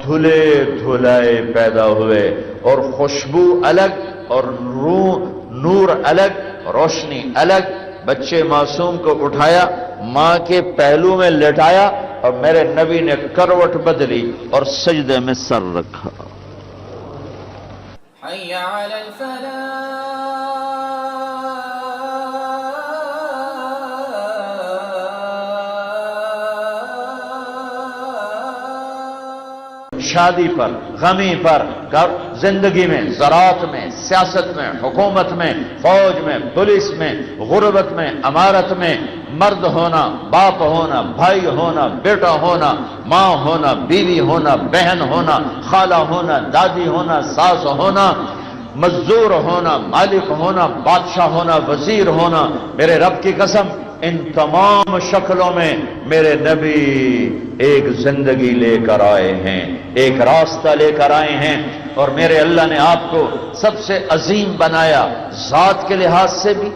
دھلے دھلائے پیدا ہوئے، اور خوشبو الگ اور نور الگ، روشنی الگ۔ بچے معصوم کو اٹھایا، ماں کے پہلو میں لٹایا، اور میرے نبی نے کروٹ بدلی اور سجدے میں سر رکھا۔ حی علی الفلاح۔ شادی پر، غمی پر، زندگی میں، زراعت میں، سیاست میں، حکومت میں، فوج میں، پولیس میں، غربت میں، امارت میں، مرد ہونا، باپ ہونا، بھائی ہونا، بیٹا ہونا، ماں ہونا، بیوی ہونا، بہن ہونا، خالہ ہونا، دادی ہونا، ساس ہونا، مزدور ہونا، مالک ہونا، بادشاہ ہونا، وزیر ہونا، میرے رب کی قسم ان تمام شکلوں میں میرے نبی ایک زندگی لے کر آئے ہیں، ایک راستہ لے کر آئے ہیں، اور میرے اللہ نے آپ کو سب سے عظیم بنایا، ذات کے لحاظ سے بھی،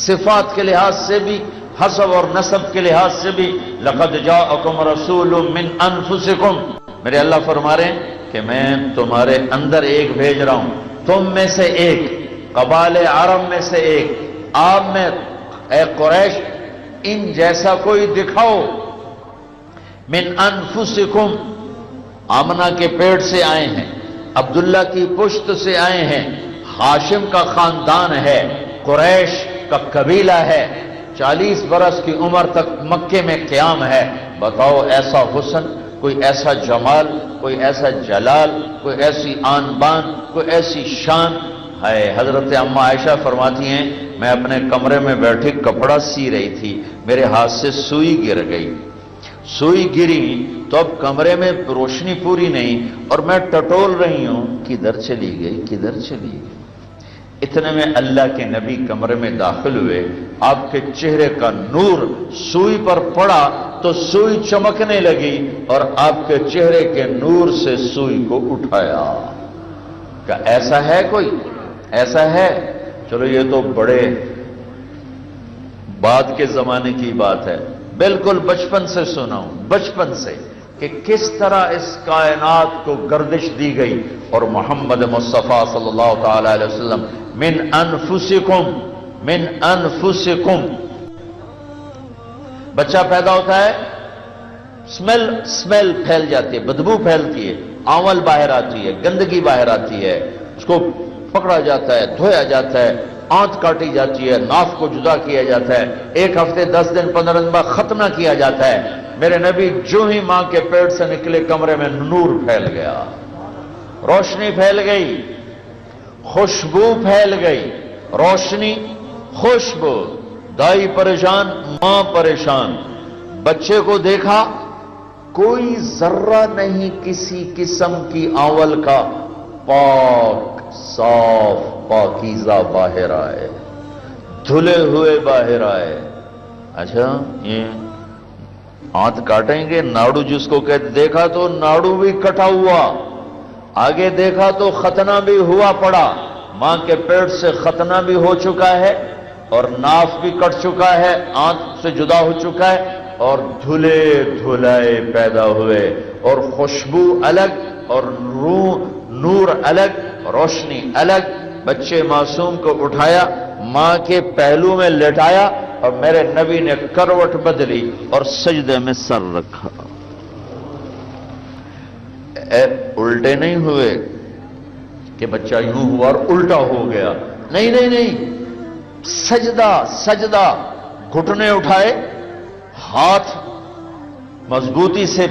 صفات کے لحاظ سے بھی، حسب اور نسب کے لحاظ سے بھی۔ لقد جاءکم رسول من انفسکم، میرے اللہ فرما رہے ہیں کہ میں تمہارے اندر ایک بھیج رہا ہوں، تم میں سے ایک، قبائل عرب میں سے ایک، آپ میں، اے قریش ان جیسا کوئی دکھاؤ۔ من انفسکم، آمنہ کے پیٹ سے آئے ہیں، عبداللہ کی پشت سے آئے ہیں، ہاشم کا خاندان ہے، قریش کا قبیلہ ہے، 40 برس کی عمر تک مکے میں قیام ہے۔ بتاؤ ایسا حسن، کوئی ایسا جمال، کوئی ایسا جلال، کوئی ایسی آن بان، کوئی ایسی شان ہے۔ حضرت اما عائشہ فرماتی ہیں میں اپنے کمرے میں بیٹھی کپڑا سی رہی تھی، میرے ہاتھ سے سوئی گر گئی، سوئی گری تو اب کمرے میں روشنی پوری نہیں، اور میں ٹٹول رہی ہوں کدھر چلی گئی، کدھر چلی گئی۔ اتنے میں اللہ کے نبی کمرے میں داخل ہوئے، آپ کے چہرے کا نور سوئی پر پڑا تو سوئی چمکنے لگی، اور آپ کے چہرے کے نور سے سوئی کو اٹھایا۔ کہ ایسا ہے کوئی، ایسا ہے؟ چلو یہ تو بڑے بعد کے زمانے کی بات ہے، بالکل بچپن سے سنا ہوں، بچپن سے، کہ کس طرح اس کائنات کو گردش دی گئی، اور محمد مصطفیٰ صلی اللہ تعالی علیہ وسلم من انفسکم، من انفسکم، بچہ پیدا ہوتا ہے، سمیل پھیل جاتی ہے، بدبو پھیلتی ہے، آنول باہر آتی ہے، گندگی باہر آتی ہے، اس کو پکڑا جاتا ہے، دھویا جاتا ہے، آنت کاٹی جاتی ہے، ناف کو جدا کیا جاتا ہے، 1 ہفتے 10 دن 15 دن بعد ختنہ کیا جاتا ہے۔ میرے نبی جو ہی ماں کے پیٹ سے نکلے کمرے میں نور پھیل گیا، روشنی پھیل گئی، خوشبو پھیل گئی، روشنی، خوشبو، دائی پریشان، ماں پریشان، بچے کو دیکھا کوئی ذرہ نہیں کسی قسم کی آول کا، پاک صاف پاکیزہ باہر آئے، دھلے ہوئے باہر آئے۔ اچھا یہ ہاتھ کاٹیں گے، ناڑو جس کو کہتے، دیکھا تو ناڑو بھی کٹا ہوا، آگے دیکھا تو ختنہ بھی ہوا پڑا، ماں کے پیٹ سے ختنہ بھی ہو چکا ہے، اور ناف بھی کٹ چکا ہے، آنکھ سے جدا ہو چکا ہے، اور دھلے دھلائے پیدا ہوئے، اور خوشبو الگ اور نور الگ، روشنی الگ۔ بچے معصوم کو اٹھایا، ماں کے پہلو میں لٹایا، اور میرے نبی نے کروٹ بدلی اور سجدے میں سر رکھا۔ الٹے نہیں ہوئے کہ بچہ یوں ہوا اور الٹا ہو گیا، نہیں نہیں نہیں، سجدہ سجدہ، گھٹنے اٹھائے، ہاتھ مضبوطی سے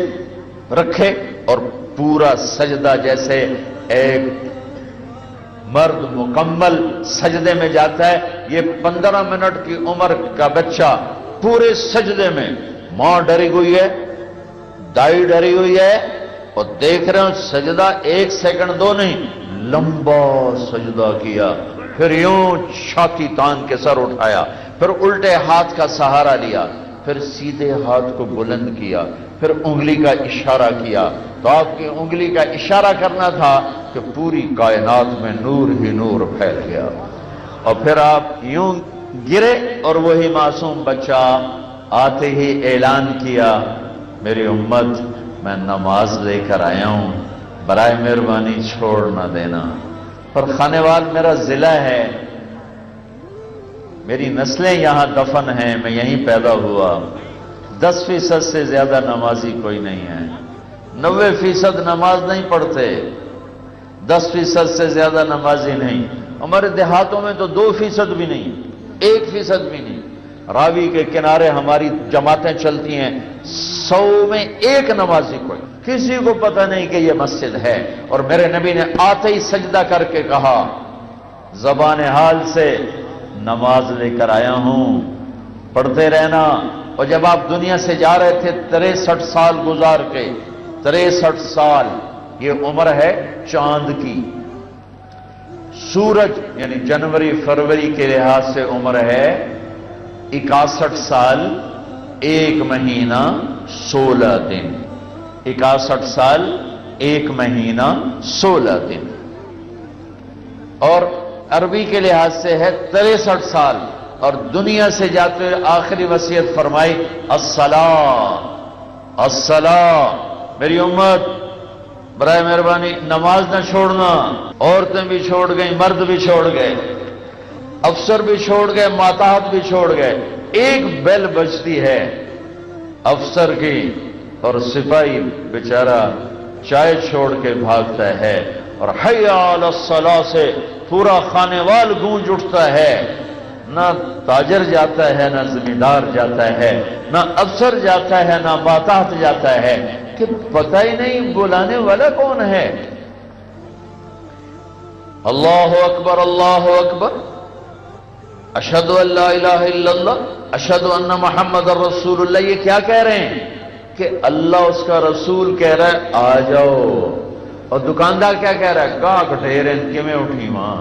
رکھے، اور پورا سجدہ جیسے ایک مرد مکمل سجدے میں جاتا ہے، یہ 15 منٹ کی عمر کا بچہ پورے سجدے میں، ماں ڈری ہوئی ہے، دائی ڈری ہوئی ہے، اور دیکھ رہے ہیں سجدہ 1 سیکنڈ 2 نہیں، لمبا سجدہ کیا، پھر یوں چھاتی تان کے سر اٹھایا، پھر الٹے ہاتھ کا سہارا لیا، پھر سیدھے ہاتھ کو بلند کیا، پھر انگلی کا اشارہ کیا، تو آپ کی انگلی کا اشارہ کرنا تھا کہ پوری کائنات میں نور ہی نور پھیل گیا، اور پھر آپ یوں گرے، اور وہی معصوم بچہ آتے ہی اعلان کیا، میری امت میں نماز لے کر آیا ہوں، برائے مہربانی چھوڑ نہ دینا۔ اور خانیوال میرا ضلع ہے، میری نسلیں یہاں دفن ہیں، میں یہیں پیدا ہوا۔ 10% سے زیادہ نمازی کوئی نہیں ہے، 90% نماز نہیں پڑھتے، 10% سے زیادہ نمازی نہیں۔ ہمارے دیہاتوں میں تو 2% بھی نہیں، 1% بھی نہیں۔ راوی کے کنارے ہماری جماعتیں چلتی ہیں، 100 میں 1 نمازی کوئی، کسی کو پتہ نہیں کہ یہ مسجد ہے۔ اور میرے نبی نے آتے ہی سجدہ کر کے کہا زبان حال سے، نماز لے کر آیا ہوں، پڑھتے رہنا۔ اور جب آپ دنیا سے جا رہے تھے 63 سال گزار کے، 63 سال یہ عمر ہے چاند کی، سورج یعنی جنوری فروری کے لحاظ سے عمر ہے 61 سال 1 مہینہ 16 دن، 61 سال 1 مہینہ 16 دن، اور عربی کے لحاظ سے ہے 63 سال۔ اور دنیا سے جاتے ہوئے آخری وصیت فرمائی الصلاۃ الصلاۃ، میری امت برائے مہربانی نماز نہ چھوڑنا۔ عورتیں بھی چھوڑ گئیں، مرد بھی چھوڑ گئے، افسر بھی چھوڑ گئے، ماتحت بھی چھوڑ گئے۔ ایک بیل بجتی ہے افسر کی اور سپاہی بیچارہ چائے چھوڑ کے بھاگتا ہے، اور حی علی الصلاۃ سے پورا خانیوال گونج اٹھتا ہے۔ نہ تاجر جاتا ہے، نہ زمیندار جاتا ہے، نہ افسر جاتا ہے، نہ ماتحت جاتا ہے، کہ پتہ ہی نہیں بلانے والا کون ہے۔ اللہ اکبر اللہ اکبر، اشہد ان لا الہ الا اللہ، اشہد ان محمد الرسول اللہ۔ یہ کیا کہہ رہے ہیں کہ اللہ اس کا رسول کہہ رہا ہے آ جاؤ، اور دکاندار کیا کہہ رہا ہے گاہک ڈھیرے کیویں اٹھی ماں،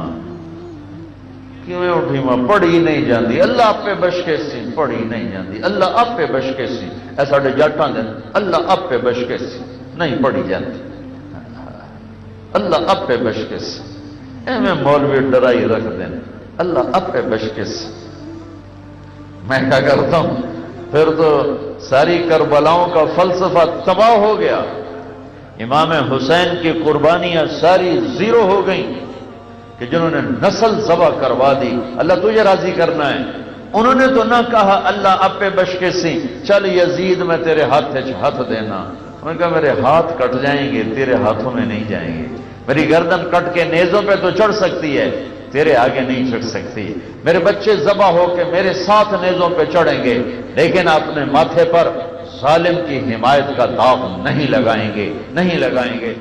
کیویں اٹھی ماں، پڑھی نہیں جاندی، اللہ آپ پہ بشکے سی، پڑھی نہیں جاندی، اللہ آپ پہ بشکے سی، ایسا جٹاں دے اللہ آپ پہ بشکے سی، نہیں پڑھی جاندی، اللہ آپ پہ بشکے سی، میں مولوی ڈرائی رکھ دیں، اللہ آپ پہ بشکے سی۔ میں کیا کرتا ہوں، پھر تو ساری کربلاؤں کا فلسفہ تباہ ہو گیا، امام حسین کی قربانیاں ساری زیرو ہو گئیں، کہ جنہوں نے نسل ذبح کروا دی، اللہ تجھے راضی کرنا ہے۔ انہوں نے تو نہ کہا اللہ اب پہ بشکے سی، چل یزید میں تیرے ہاتھ دینا، انہوں نے کہا میرے ہاتھ کٹ جائیں گے، تیرے ہاتھوں میں نہیں جائیں گے، میری گردن کٹ کے نیزوں پہ تو چڑھ سکتی ہے، تیرے آگے نہیں چڑھ سکتی، میرے بچے ذبح ہو کے میرے ساتھ نیزوں پہ چڑھیں گے، لیکن اپنے ماتھے پر ظالم کی حمایت کا داغ نہیں لگائیں گے۔